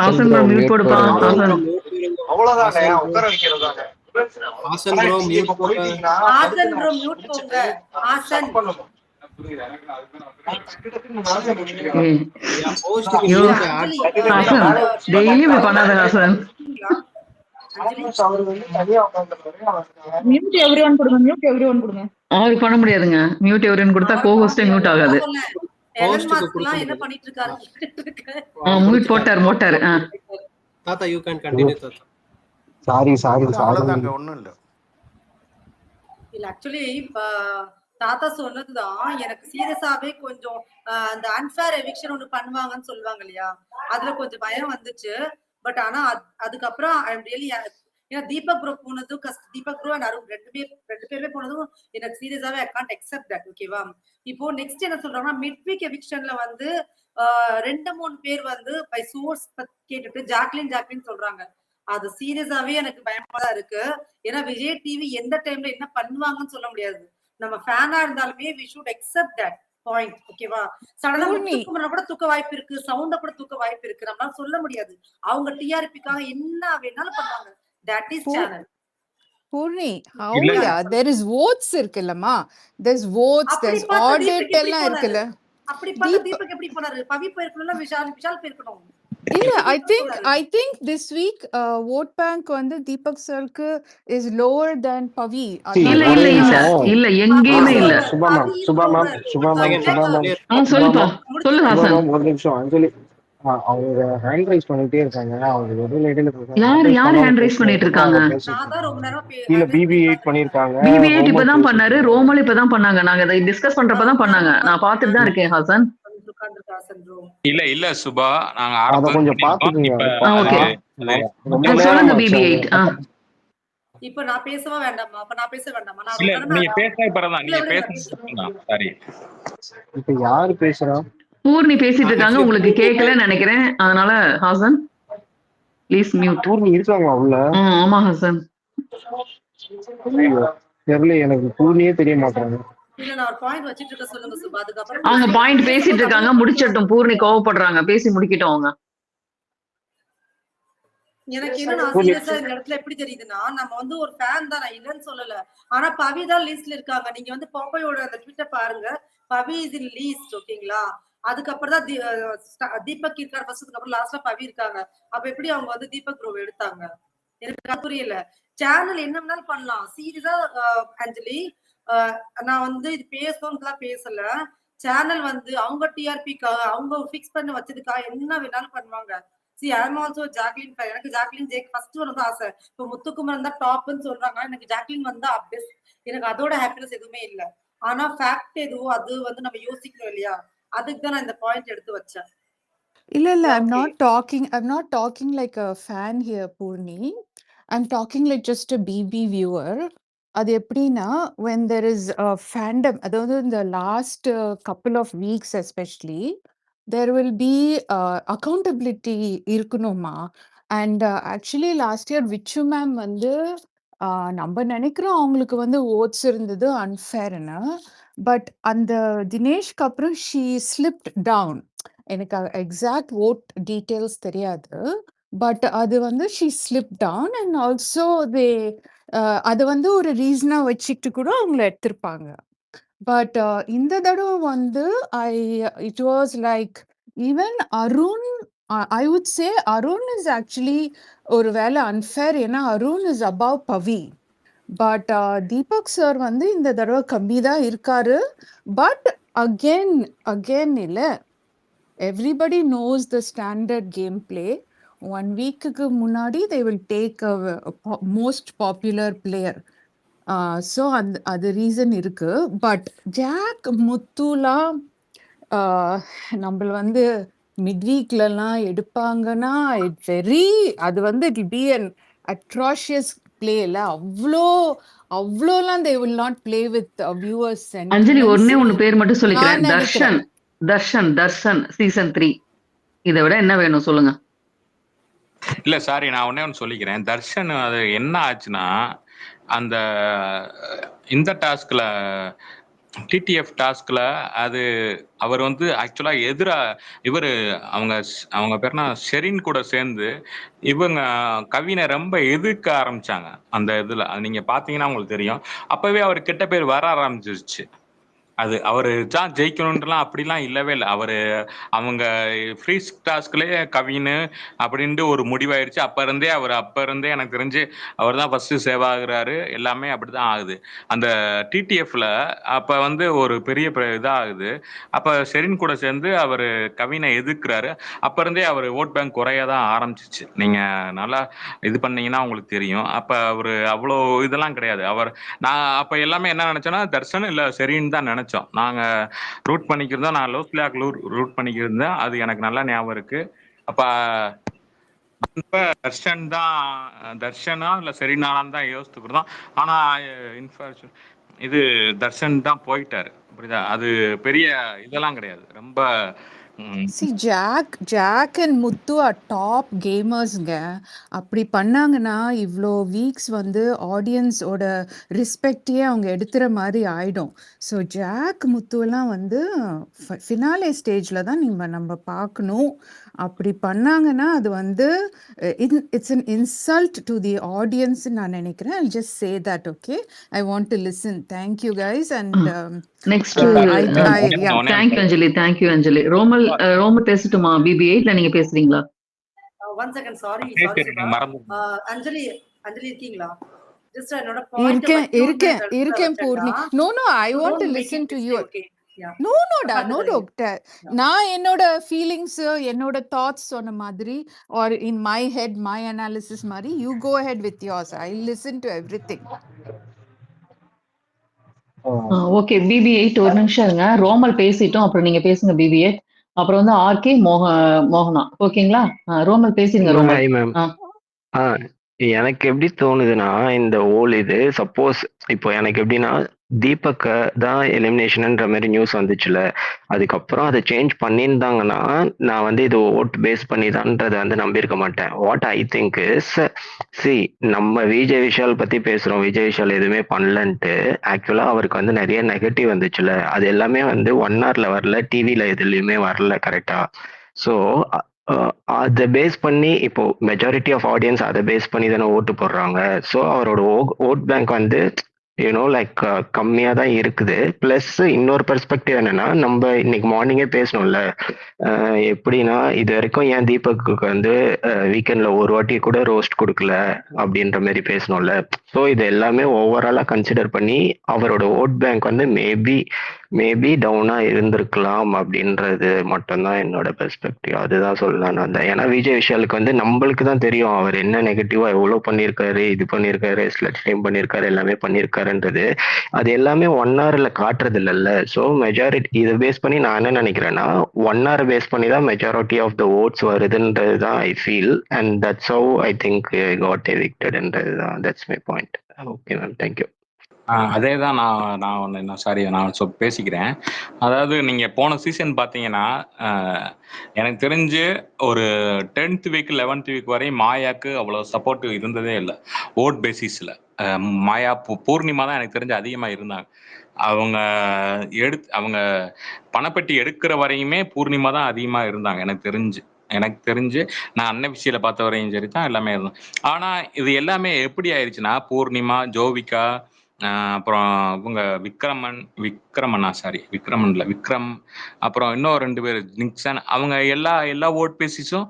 ஹாசன் ப்ரோ மியூட் போடுப்பா. ஹாசன் அவ்வளவுதானே உட்கார வைக்கிறதானே. ஹாசன் ப்ரோ மியூட் போங்க. ஹாசன் ப்ரோ மியூட் போங்க. ஹாசன் டெய்லி இப்படி பண்ணாத ஹாசன். மியூட் எவ்ரிவன் கொடுங்க, மியூட் எவ்ரிவன் கொடுங்க. அவருக்கு பண்ண முடியாதுங்க. மியூட் எவ்ரிவன் கொடுத்தா கோஹோஸ்டே மியூட் ஆகாது. எலன் மாஸ்க்லாம் என்ன பண்ணிட்டு இருக்காரு? மியூட் போட்டாரு. தாத்தா யூ கேன் கண்டினியூ தாத்தா. சாரி அவ்வளவுதாங்க, ஒண்ணும் இல்ல. இல்ல ஆக்சுவலி தாத்தா சொன்னதுதான் எனக்கு சீரியஸாவே கொஞ்சம் அந்த அன்ஃபேர் எவிக்ஷன் ஒண்ணு பண்ணுவாங்கன்னு சொல்லுவாங்க இல்லையா, அதுல கொஞ்சம் பயம் வந்துச்சு. பட் ஆனா அதுக்கப்புறம் ஐ எம் ரியலி, ஏன்னா தீபக் ப்ரோ போனதும் தீபக் ப்ரோ அண்ட் அருண் ரெண்டு பேருமே போனதும் எனக்கு சீரியஸாவே ஐ கான்ட் அக்செப்ட் தட். ஓகேவா, இப்போ நெக்ஸ்ட் என்ன சொல்றாங்கன்னா மிட் வீக் எவிக்ஷன்ல வந்து 2-3 பேர் வந்து பை சோர்ஸ் கேட்டுட்டு ஜாக்லின் சொல்றாங்க. அது சீரியஸாவே எனக்கு பயமா தான் இருக்கு. ஏன்னா விஜய் டிவி எந்த டைம்ல என்ன பண்ணுவாங்கன்னு சொல்ல முடியாது. நம்ம ஃபேனா இருந்தாலுமே we should accept that point. ஓகேவா, சடனா முத்துக்குமரனை கூட தூக்க வாய்ப்பு இருக்கு, சவுண்ட கூட தூக்க வாய்ப்பு இருக்கு, நம்மளால சொல்ல முடியாது. அவங்க டிஆர்பிக்காக என்ன வேணாலும் பண்ணுவாங்க. that is channel. Poorni, ஹவுயா there is votes இருக்குல்லமா, there's votes, there's audit எல்லாம் இருக்குல்ல. அப்படி பண்ண தீபக் எப்படி போனாரு? பவி போயிருக்கணும், விஷால் போயிருக்கணும். இல்ல, I think this week vote bank வந்து தீபக் சருக்கு is lower than பவி. இல்ல எங்கேயுமே இல்ல. சுபா மேம் சொல்லுப்பா, சொல்லு ஹாசன். ஒரு நிமிஷம் அஞ்சலி, அவங்க ஹேண்ட் ரைஸ் பண்ணிட்டே இருக்காங்க. அவங்க யாரு ஹேண்ட் ரைஸ் பண்ணிட்டு இருக்காங்க? இல்ல BB8 பண்ணிருக்காங்க. BB8 இப்பதான் பண்ணாரு, ரோமல் இப்பதான் பண்ணாங்க. நாங்க இதை டிஸ்கஸ் பண்றப்பதான் பண்ணாங்க. நான் பாத்துட்டு தான் இருக்கேன் ஹாசன். இல்ல சுபா, நாங்க அத கொஞ்சம் பாத்துக்கீங்க. சொல்லுங்க BB8. இப்ப நான் பேசவா வேண்டாமா? அப்ப நான் பேச வேண்டாமா? இல்ல நீங்க பேசவே பரவாயில்லை, நீங்க பேசுங்க. சாரி, இப்ப யாரு பேசுறா? பூர்ணி பேசிட்டு இருக்காங்க, உங்களுக்கு கேட்கலன்னு நினைக்கிறேன். அதனால ஹாசன் ப்ளீஸ் மியூட். பூர்ணி இருக்காங்க உள்ள? ஆமா ஹாசன். தெரியல, எனக்கு பூர்ணியே தெரிய மாட்டாங்க. இல்ல நான் ஒரு பாயிண்ட் வச்சிட்டு இருக்க, சொல்லுங்க சுபா. அதுக்கப்புறம் அவங்க பாயிண்ட் பேசிட்டு இருக்காங்க, முடிச்சட்டும். பூர்ணி கோவப்படுறாங்க, பேசி முடிக்கட்டும் அவங்க. எனக்கு என்ன சீரியஸா இந்த இடத்துல எப்படி தெரியுதுன்னா, நம்ம வந்து ஒரு ஃபேன் தான், நான் இல்லன்னு சொல்லல. ஆனா பவி தான் லிஸ்ட்ல இருக்காங்க. நீங்க வந்து பாப்பையோட அந்த ட்விட்டர் பாருங்க, பவி இஸ் இன் லீஸ்ட். ஓகேங்களா, அதுக்கப்புறம் தான் தீபக் இருக்காரு ஃபர்ஸ்ட், அதுக்கப்புறம் லாஸ்ட்ல பவி இருக்காங்க. அப்ப எப்படி அவங்க வந்து தீபக் ப்ரோ எடுத்தாங்க? எனக்கு புரியல. சேனல் என்ன வேணாலும் பண்ணலாம். சீரியஸா அஞ்சலி, நான் வந்து இது பேசணும்னு பேசல. சேனல் வந்து அவங்க டிஆர்பிக்காக அவங்க பிக்ஸ் பண்ண வச்சதுக்காக என்ன வேணாலும் பண்ணுவாங்க. See, I am also Jacqueline fan. எனக்கு ஜாக்லின் ஃபர்ஸ்ட் வரது ஆசை. இப்போ முத்துக்குமரன் தான் டாப்னு சொல்றாங்க, எனக்கு ஜாக்லின் வந்தா பெஸ்ட். எனக்கு அதோட ஹாப்பினஸ் எதுவுமே இல்ல. ஆனா ஃபேக்ட் எதுவோ அது வந்து நம்ம யோசிக்கணும் இல்லையா, அதுக்கு தான் நான் இந்த பாயிண்ட் எடுத்து வச்சேன். இல்ல I'm not talking like a fan here Purni. I'm talking like just a BB viewer. அது எப்படின்னா, when there is a fandom, அதாவது in the last couple of weeks especially, there will be accountability இருக்கணுமா. And actually last year Vichu ma'am வந்து நம்ம நினைக்கிறோம் அவங்களுக்கு வந்து ஓட்ஸ் இருந்தது அன்ஃபேர்னு. பட் அந்த தினேஷ்க்கு அப்புறம் ஷீ ஸ்லிப்ட் டவுன். எனக்கு எக்ஸாக்ட் ஓட் டீட்டெயில்ஸ் தெரியாது. பட் அது வந்து she slip down and also அது வந்து ஒரு ரீசனா வச்சுக்கிட்டு கூட அவங்கள எடுத்திருப்பாங்க. பட் இந்த தடவை வந்து it was like even Arun, I would say Arun is actually ஒரு வேலை அன்ஃபேர். ஏன்னா Arun is above Pavi. But Deepak sir வந்து இந்த தடவை கம்மி தான் இருக்காரு. பட் அகெயின் இல்லை, everybody knows the standard gameplay. 1 weekக்கு முன்னாடி they will take a most popular player. So அது ரீசன் இருக்கு. பட் ஜாக் முத்துலாம் நம்மள வந்து மிட் வீக்லலாம் எடுப்பாங்கன்னா அது வந்து இட் பி அன் அட்ராஷியஸ் பிளேல. அவ்வளோலாம் they will not play with viewers. அஞ்சலி ஒண்ணு பேர் மட்டும் சொல்லிக்கிறேன், தர்ஷன் சீசன் 3. இதை விட என்ன வேணும் சொல்லுங்க. இல்ல சாரி, நான் ஒண்ணு சொல்லிக்கிறேன். தர்ஷன் அது என்ன ஆச்சுன்னா, அந்த இந்த டாஸ்க்ல டிடிஎஃப் டாஸ்க்ல அது அவர் வந்து ஆக்சுவலா அவங்க பேர்னா ஷெரின் கூட சேர்ந்து இவங்க கவினை ரொம்ப எதிர்க்க ஆரம்பிச்சாங்க. அந்த இதுல நீங்க பாத்தீங்கன்னா உங்களுக்கு தெரியும். அப்பவே அவர் கெட்ட பேர் வர ஆரம்பிச்சிருச்சு. அது அவரு தான் ஜெயிக்கணும்ன்றலாம் அப்படிலாம் இல்லவே இல்லை. அவங்க ஃப்ரீ டாஸ்க்லேயே கவின்னு அப்படின்ட்டு ஒரு முடிவாயிடுச்சு. அப்ப இருந்தே எனக்கு தெரிஞ்சு அவர் தான் ஃபர்ஸ்ட் சேவ் ஆகுறாரு. எல்லாமே அப்படிதான் ஆகுது. அந்த டிடிஎஃப்ல அப்ப வந்து ஒரு பெரிய இதாகுது. அப்ப ஷெரின் கூட சேர்ந்து அவர் கவினை எதிர்க்கிறாரு. அப்ப இருந்தே அவர் ஓட் பேங்க் குறைய தான் ஆரம்பிச்சிச்சு. நீங்க நல்லா இது பண்ணீங்கன்னா உங்களுக்கு தெரியும். அப்ப அவரு அவ்வளோ இதெல்லாம் கிடையாது. நான் அப்ப எல்லாமே என்ன நினைச்சேன்னா தர்ஷன் இல்ல ஷெரின் தான் நினைச்சோம். நாங்க ரூட் பண்ணிக்கிறதோம். நான் லோஸ் பிளாக் ரூட் பண்ணிக்கிருந்தேன். அது எனக்கு நல்லா ஞாபகம் இருக்கு. அப்ப தர்ஷனா இல்ல ஷெரினான்னு தான் யோசித்துக்கிறோம். ஆனா இது தர்ஷன் தான் போயிட்டாரு. புரியுதா? அது பெரிய இதெல்லாம் கிடையாது. ரொம்ப See, Jack and Muthu are top gamersங்க. அப்படி பண்ணாங்கன்னா இவ்வளோ வீக்ஸ் வந்து ஆடியன்ஸோட ரெஸ்பெக்டையே அவங்க எடுத்துற மாதிரி ஆயிடும். ஸோ ஜாக் முத்துவெல்லாம் வந்து ஃபினாலே ஸ்டேஜில் தான் நம்ம பார்க்கணும். அப்படி பண்ணாங்கன்னா அது வந்து it's an insult to the audience நான் நினைக்கிறேன். I'll just say that, okay? I want to listen. Thank you guys and next thank you Anjali. ரோமல் பேசட்டுமா? BB8 இல்ல நீங்க பேசுறீங்களா? One second, sorry அஞ்சலி இருக்கீங்களா? Just என்னோட பாயிண்ட் இருக்கேன் Poorni. No, I want to listen to you. No, நான் என்னோட ஃபீலிங்ஸ் என்னோட தாட்ஸ் சொன்ன மாதிரி or in my head my analysis மாதிரி you go ahead with yours. I listen to everything. Okay BB8 ஒரு நிமிஷம் இருங்க. ரோமல் பேசிட்டோம், அப்புறம் நீங்க பேசுங்க BB8. அப்புறம் வந்து ஆர்கே மோகனா. ஓகேங்களா? ரோமல் பேசிருங்க. ரோமல். எனக்கு எப்படி தோணுதுன்னா இந்த இது சப்போஸ் இப்போ எனக்கு எப்படின்னா தீபக் தான் எலிமினேஷன்ன்ற மாதிரி நியூஸ் வந்துச்சுல, அதுக்கப்புறம் அதை சேஞ்ச் பண்ணியிருந்தாங்கன்னா நான் வந்து இது ஓட் பேஸ் பண்ணி தான்றதை வந்து நம்பியிருக்க மாட்டேன். வாட் ஐ திங்க் இஸ், நம்ம விஜய் விஷால் பத்தி பேசுறோம், விஜய் விஷால் எதுவுமே பண்ணலன்ட்டு. ஆக்சுவலா அவருக்கு வந்து நிறைய நெகட்டிவ் வந்துச்சுல, அது எல்லாமே வந்து 1 hourல வரல, டிவில எதுலையுமே வரல. கரெக்டா? ஸோ அதை பேஸ் பண்ணி இப்போ மெஜாரிட்டி ஆஃப் ஆடியன்ஸ் அதை பேஸ் பண்ணி தானே ஓட்டு போடுறாங்க. ஸோ அவரோட ஓட் பேங்க் வந்து லைக் கம்மியாக தான் இருக்குது. ப்ளஸ் இன்னொரு பெர்ஸ்பெக்டிவ் என்னன்னா, நம்ம இன்னைக்கு மார்னிங்கே பேசணும்ல, எப்படின்னா இது வரைக்கும் ஏன் தீபக்கு வந்து வீக்கெண்ட்ல ஒரு வாட்டி கூட ரோஸ்ட் கொடுக்கல அப்படின்ற மாதிரி பேசணும்ல. ஸோ இது எல்லாமே ஓவராலா கன்சிடர் பண்ணி அவரோட ஓட் பேங்க் வந்து மேபி டவுனா இருந்திருக்கலாம் அப்படின்றது மட்டும்தான் என்னோட பெர்ஸ்பெக்டிவ். அதுதான் சொல்லலாம் நான். ஏன்னா விஜய் விஷாலுக்கு வந்து நம்மளுக்கு தான் தெரியும் அவர் என்ன நெகட்டிவா எவ்வளோ பண்ணியிருக்காரு, இது பண்ணியிருக்காரு, ஸ்லட் டைம் பண்ணியிருக்காரு, எல்லாமே பண்ணியிருக்காருன்றது. அது எல்லாமே 1 hourல காட்டுறது இல்லைல்ல. ஸோ மெஜாரிட்டி இதை பேஸ் பண்ணி நான் என்ன நினைக்கிறேன்னா 1 hour பேஸ் பண்ணி தான் மெஜாரிட்டி ஆஃப் த ஓட்ஸ் வருதுன்றது தான் I feel. And that's how I think got எவிக்டட்ன்றது தான். That's my point. Okay ma'am, thank you. அதே தான் நான் பேசிக்கிறேன். அதாவது நீங்க போன சீசன் பார்த்தீங்கன்னா எனக்கு தெரிஞ்சு ஒரு 10th வீக் 11th வீக் வரை மாயாக்கு அவ்வளோ சப்போர்ட் இருந்ததே இல்லை ஓட் பேசிஸில். மாயா பூர்ணிமா தான் எனக்கு தெரிஞ்சு அதிகமாக இருந்தாங்க. அவங்க பணப்பெட்டி எடுக்கிற வரையுமே பூர்ணிமா தான் அதிகமாக இருந்தாங்க எனக்கு தெரிஞ்சு நான் அன்னபிஷியில பார்த்த வரையும் சரி தான் எல்லாமே இருந்தோம். ஆனால் இது எல்லாமே எப்படி ஆயிடுச்சுன்னா பூர்ணிமா, ஜோவிகா, அப்புறம் இவங்க விக்ரம், அப்புறம் இன்னும் 2 பேர் நிக்சன், அவங்க எல்லா ஓட் பேசிஸும்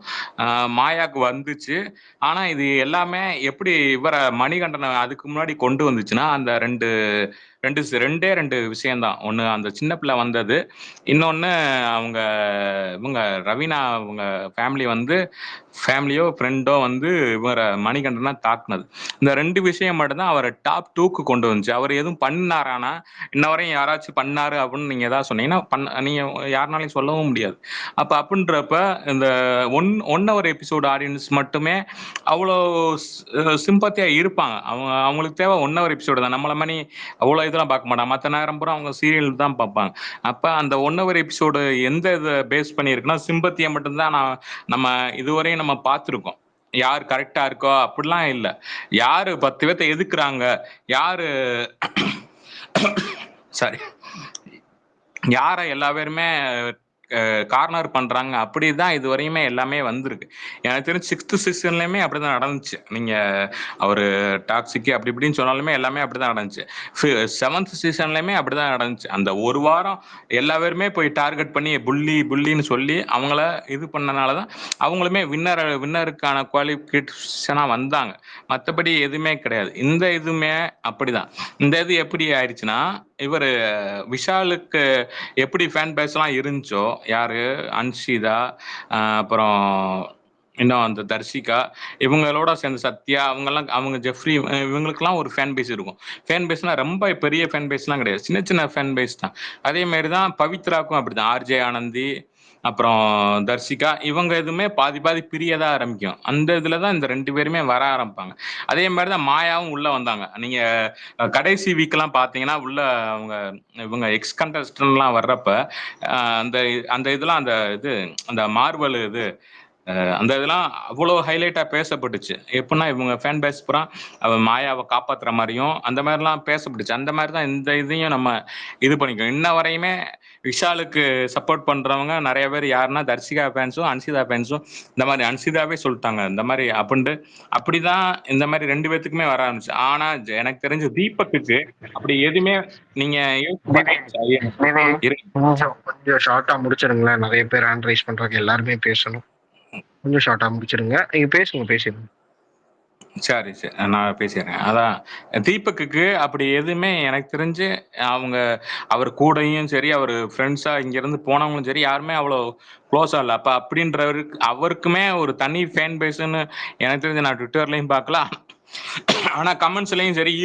மாயாக்கு வந்துச்சு. ஆனா இது எல்லாமே எப்படி மணிகண்டனை அதுக்கு முன்னாடி கொண்டு வந்துச்சுன்னா அந்த ரெண்டே விஷயம்தான். ஒண்ணு அந்த சின்ன பிள்ளை வந்தது, இன்னொன்னு இவங்க ரவீனா அவங்க ஃபேமிலியோ ஃப்ரெண்டோ வந்து மணிகண்டனா தாக்குனது. இந்த 2 விஷயம் மட்டும்தான் அவரை டாப் 2க்கு கொண்டு வந்துச்சு. அவர் எதுவும் பண்ணாரானா இன்ன வரையும் யாராச்சும் பண்ணாரு அப்படின்னு நீங்க ஏதாவது சொன்னீங்கன்னா நீங்க யாருனாலையும் சொல்லவும் முடியாது. அப்படின்றப்ப இந்த 1 hour எபிசோடு ஆடியன்ஸ் மட்டுமே அவ்வளோ சிம்பத்தியா இருப்பாங்க. அவங்களுக்கு தேவை 1 hour எபிசோடு தான். நம்மள மணி அவ்வளோ இதெல்லாம் பார்க்க மாட்டாங்க. மற்ற நேரம் பூரா அவங்க சீரியல் தான் பார்ப்பாங்க. அந்த 1 hour எபிசோடு எந்த இதை பேஸ் பண்ணியிருக்குன்னா சிம்பத்தியை மட்டும்தான் நம்ம இதுவரையும் நம்ம பார்த்துருக்கோம். யார் கரெக்டா இருக்கோ அப்படிலாம் இல்லை. யாரு 10 பேர்த்த எதுக்குறாங்க, யாரை எல்லா பேருமே கார்னர் பண்றாங்க. அப்படிதான் இது வரையுமே எல்லாமே வந்திருக்கு. எனக்கு தெரிஞ்சு 6th சீசன்லயுமே அப்படிதான் நடந்துச்சு. நீங்க அவரு டாக்ஸிக் அப்படி இப்படின்னு சொன்னாலுமே எல்லாமே அப்படிதான் நடந்துச்சு. 7th சீசன்லயுமே அப்படிதான் நடந்துச்சு. அந்த ஒரு வாரம் எல்லா பேருமே போய் டார்கெட் பண்ணி புள்ளின்னு சொல்லி அவங்கள இது பண்ணனாலதான் அவங்களுமே வின்னருக்கான குவாலிஃபிகேஷனா வந்தாங்க. மற்றபடி எதுவுமே கிடையாது. இந்த இதுவுமே அப்படிதான். இந்த இது எப்படி ஆயிடுச்சுன்னா, இவர் விஷாலுக்கு எப்படி ஃபேன் பேஸ்லாம் இருந்துச்சோ, யாரு அன்ஷிதா, அப்புறம் இன்னும் அந்த தர்ஷிகா, இவங்களோட சேர்ந்து சத்யா, அவங்க ஜெஃப்ரி, இவங்களுக்குலாம் ஒரு ஃபேன் பேஸ் இருக்கும். ஃபேன் பேஸ்னா ரொம்ப பெரிய ஃபேன் பேஸ்லாம் கிடையாது, சின்ன சின்ன ஃபேன் பேஸ் தான். அதே மாதிரி தான் பவித்ராக்கும் அப்படிதான். ஆர்ஜே ஆனந்தி, அப்புறம் தர்ஷிகா, இவங்க எதுவுமே பாதி பாதி பிரியதா ஆரம்பிக்கும். அந்த இதுல தான் இந்த 2 பேருமே வர ஆரம்பிப்பாங்க. அதே மாதிரி தான் மாயாவும் உள்ள வந்தாங்க. நீங்க கடைசி வீக்கெல்லாம் பார்த்தீங்கன்னா உள்ள இவங்க எக்ஸ் கண்டஸ்டன்ட்லாம் வர்றப்ப அந்த அந்த இதெல்லாம் அந்த மார்வல் அந்த இதெல்லாம் அவ்வளோ ஹைலைட்டா பேசப்பட்டுச்சு. எப்படின்னா இவங்க ஃபேன் பேஸ் பூரா மாயாவை காப்பாத்துற மாதிரியும் அந்த மாதிரிலாம் பேசப்பட்டுச்சு. அந்த மாதிரி தான் இந்த இதையும் நம்ம இது பண்ணிக்கணும். இன்ன வரையுமே விஷாலுக்கு சப்போர்ட் பண்றவங்க நிறைய பேர் யாருன்னா தர்ஷிகா ஃபேன்ஸும் அன்சிதா ஃபேன்ஸும் இந்த மாதிரி அன்சிதாவே சொல்லிட்டாங்க இந்த மாதிரி அப்படின்ட்டு. அப்படிதான் இந்த மாதிரி 2 பேத்துக்குமே வர ஆரம்பிச்சு. ஆனா எனக்கு தெரிஞ்ச தீபக்குக்கு அப்படி எதுவுமே நீங்க கொஞ்சம் ஷார்ட்டா முடிச்சிருங்களேன். நிறைய பேர் ஹேண்ட் ரைஸ் பண்றாங்க, எல்லாருமே பேசணும். கொஞ்சம் ஷார்ட்டா முடிச்சிருங்க. நீங்க பேசிடுங்க. சரி நான் பேசிடுறேன். அதான் தீபக்குக்கு அப்படி எதுவுமே எனக்கு தெரிஞ்சு அவர் கூடயும் சரி, அவர் ஃப்ரெண்ட்ஸா இங்க இருந்து போனவங்களும் சரி, யாருமே அவ்வளோ க்ளோஸா இல்லை. அப்ப அப்படின்றவருக்கு அவருக்குமே ஒரு தனி ஃபேன் பேஸ்ன்னு எனக்கு தெரிஞ்சு நான் ட்விட்டர்லயும் பார்க்கலாம். ஆனா கமெண்ட்ஸ்லயும் சரி,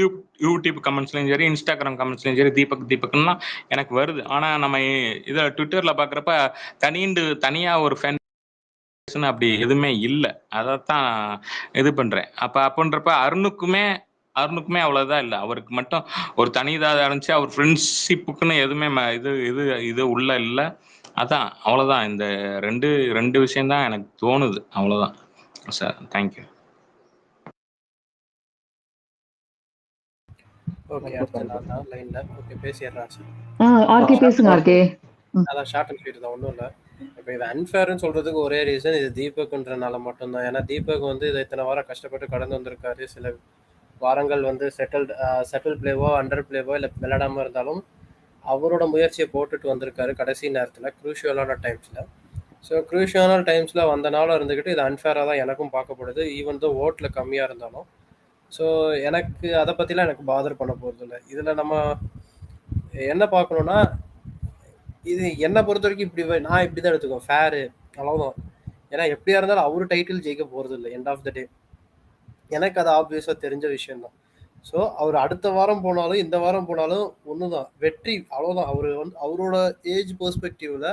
யூடியூப் கமெண்ட்ஸ்லயும் சரி, இன்ஸ்டாகிராம் கமெண்ட்ஸ்லயும் சரி தீபக்னா எனக்கு வருது. ஆனா நம்ம இதை ட்விட்டர்ல பாக்குறப்ப தனியா ஒரு ஃபேன் அப்படி எதுவுமே இல்லை. அதைத்தான் இது பண்றேன். அப்படின்றப்ப அருணுக்குமே அவ்வளவுதான் இல்லை. அவருக்கு மட்டும் ஒரு தனி இதாக இருந்துச்சு. அவர் ஃப்ரெண்ட்ஷிப்புக்குன்னு எதுவுமே இது உள்ள இல்லை. அதான் அவ்வளவுதான். இந்த ரெண்டு விஷயம் தான் எனக்கு தோணுது. அவ்வளவுதான் சார். தேங்க்யூ. ஓகே, அடுத்து நான் தான் லைன்ல. ஓகே, பேசிடுறேன் சார். ஆர்கே பேசுங்க. ஆர்கே அதான் ஷார்ட் அண்ட் ஸ்வீட் தான், ஒன்றும் இல்லை. இப்போ இது அன்ஃபேர்னு சொல்றதுக்கு ஒரே ரீசன் இது தீபக்ன்றனால மட்டும்தான். ஏன்னா தீபக் வந்து இதை இத்தனை வாரம் கஷ்டப்பட்டு கடந்து வந்திருக்காரு. சில வாரங்கள் வந்து செட்டில் பிளேவோ அண்டர் பிளேவோ இல்லை விளையாடாம இருந்தாலும் அவரோட முயற்சியை போட்டுட்டு வந்திருக்காரு கடைசி நேரத்தில், க்ரூஷியலான டைம்ஸில். ஸோ க்ரூஷியலான டைம்ஸில் வந்தனால இருந்துக்கிட்டு இது அன்ஃபேராக தான் எனக்கும் பார்க்கப்படுது, ஈவன் தோ ஓட்டில் கம்மியாக இருந்தாலும். ஸோ எனக்கு அதை பற்றிலாம் எனக்கு பாதர் பண்ண போகிறது இல்லை. இதில் நம்ம என்ன பார்க்கணுன்னா, இது என்னை பொறுத்த வரைக்கும் நான் இப்படி தான் எடுத்துக்கோம், ஃபேரு அவ்வளோதான். ஏன்னா எப்படியா இருந்தாலும் அவரு டைட்டில் ஜெயிக்க போகிறது இல்லை எண்ட் ஆஃப் த டே. எனக்கு அது ஆப்வியஸாக தெரிஞ்ச விஷயம்தான். ஸோ அவர் அடுத்த வாரம் போனாலும் இந்த வாரம் போனாலும் ஒன்று தான், வெற்றி அவ்வளோதான். அவர் வந்து அவரோட ஏஜ் பெர்ஸ்பெக்டிவில்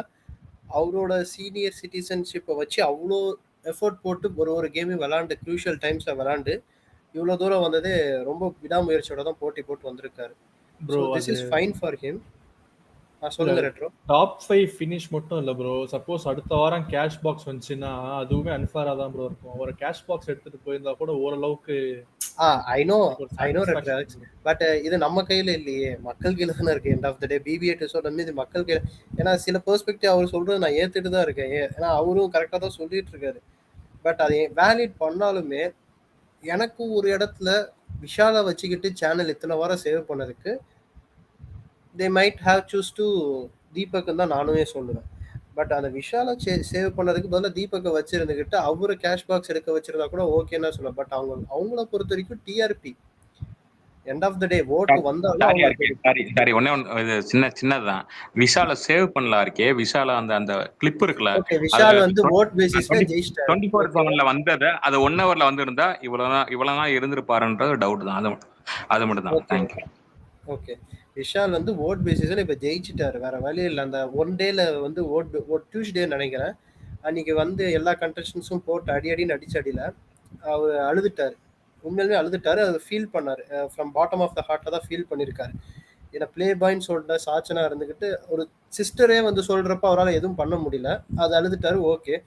அவரோட சீனியர் சிட்டிசன்ஷிப்பை வச்சு அவ்வளோ எஃபர்ட் போட்டு ஒரு கேமையும் விளாண்டு க்ரூஷியல் டைம்ஸில் விளாண்டு இவ்வளோ தூரம் வந்ததே ரொம்ப விடாமுயற்சியோட தான் போட்டு வந்திருக்காரு. Bro this is fine for him. சொல்லுங்க ரெட்ரோ. டாப் 5 ஃபினிஷ் மட்டும் இல்ல ப்ரோ, சப்போஸ் அடுத்த வாரம் கேஷ் பாக்ஸ் வந்துச்சுன்னா அதுவுமே அன்ஃபேரா தான் ப்ரோ இருக்கும். அவர் கேஷ் பாக்ஸ் எடுத்துட்டு போயிருந்தா கூட ஓரளவுக்கு ஐ நோ ரெட்ரோ, பட் இது நம்ம கையில இல்லையே, மக்கள் கையில தானே இருக்கு. End of the day BB8 சொல்ற இது மக்கள் கையில. ஏன்னா சில பெர்ஸ்பெக்டிவ் அவர் சொல்றது நான் ஏத்துட்டு தான் இருக்கேன். ஏன்னா அவரும் கரெக்டா தான் சொல்லிட்டு இருக்காரு. பட் அதை வேலிட் பண்ணாலுமே எனக்கு ஒரு இடத்துல விஷாலை வச்சுக்கிட்டு சேனல் இத்தனை வாரம் சேவ் பண்ணதுக்கு they might have choose to Deepak தான் நானுமே சொல்லுவேன். பட் அந்த விஷாலை சேவ் பண்ணதுக்கு பதிலாக தீபக்கை வச்சிருந்துக்கிட்டு அவரு கேஷ் பாக்ஸ் எடுக்க வச்சிருந்தா கூட ஓகேன்னா சொல்லுவேன். பட் அவங்கள பொறுத்த வரைக்கும் டிஆர்பி எண்ட் ஆஃப் த டே ஓட்டு வந்தாலும் சின்னதுதான். விஷால சேவ் பண்ணல இருக்கே, விஷால அந்த கிளிப் இருக்குல்ல, விஷால் வந்து ஓட் பேசிஸ்ல ஜெயிச்சிட்டாரு. 24/7ல வந்தது அது 1 ஹவர்ல வந்திருந்தா இவ்வளவுதான் இருந்திருப்பாருன்றது டவுட் தான். அது மட்டும் தான். தேங்க்யூ. ஓகே, விஷால் வந்து ஓட் பேசிஸ்ல இப்ப ஜெயிச்சிட்டாரு, வேற வழி இல்லை. அந்த 1 டேல வந்து ஓட் டியூஸ்டே நினைக்கிறேன், அன்னைக்கு வந்து எல்லா கண்டஸ்டன்ஸும் போட்டு அடின்னு அடிச்சடியில அவர் அழுதுட்டாரு. உண்மையிலுமே அழுதுட்டாரு. அதை ஃபீல் பண்ணாரு. ஃப்ரம் பாட்டம் ஆஃப் த ஹார்ட்ல தான் ஃபீல் பண்ணியிருக்காரு. ஏன்னா பிளே பாய்ன்னு சொல்லிட்டு சாச்சனா இருந்துக்கிட்டு ஒரு சிஸ்டரே வந்து சொல்றப்ப அவரால் எதுவும் பண்ண முடியல, அது அழுதுட்டாரு. ஓகே,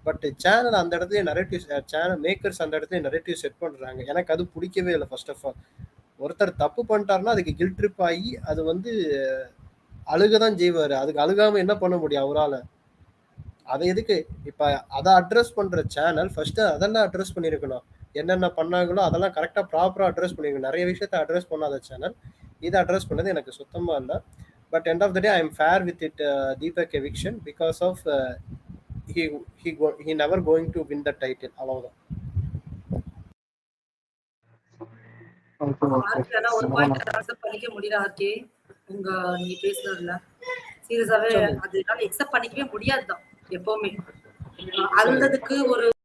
பட் சேனல் அந்த இடத்துல நரேட்டிவ், சேனல் மேக்கர்ஸ் அந்த இடத்துல நரேட்டிவ் செட் பண்றாங்க. எனக்கு அது பிடிக்கவே இல்லை. ஃபர்ஸ்ட் ஆஃப் ஆல் ஒருத்தர் தப்பு பண்ணிட்டாருன்னா அதுக்கு கில்ட் ட்ரிப் ஆகி அது வந்து அழுகதான் செய்வாரு. அதுக்கு அழுகாம என்ன பண்ண முடியும் அவரால? அதை எதுக்கு இப்ப அதை அட்ரஸ் பண்ற சேனல் ஃபர்ஸ்ட் அதெல்லாம் அட்ரஸ் பண்ணிருக்கணும். என்னென்ன பண்ணாங்களோ அதெல்லாம் கரெக்டா ப்ராப்பரா அட்ரஸ் பண்ணிருக்கணும். நிறைய விஷயத்த அட்ரஸ் பண்ணாத சேனல் இதை அட்ரஸ் பண்ணது எனக்கு சுத்தமா இல்லை. But end of the day I am fair with it Deepak eviction because of he never going to win the title. அவ்வளவுதான். ஒரு பாயிண்ட் அக்செப்ட் பண்ணிக்க முடியல ஆர்கே உங்க நீங்க பேசுனதுல சீரியஸாவே அதனால அக்செப்ட் பண்ணிக்கவே முடியாதுதான் எப்பவுமே. அழுந்ததுக்கு ஒரு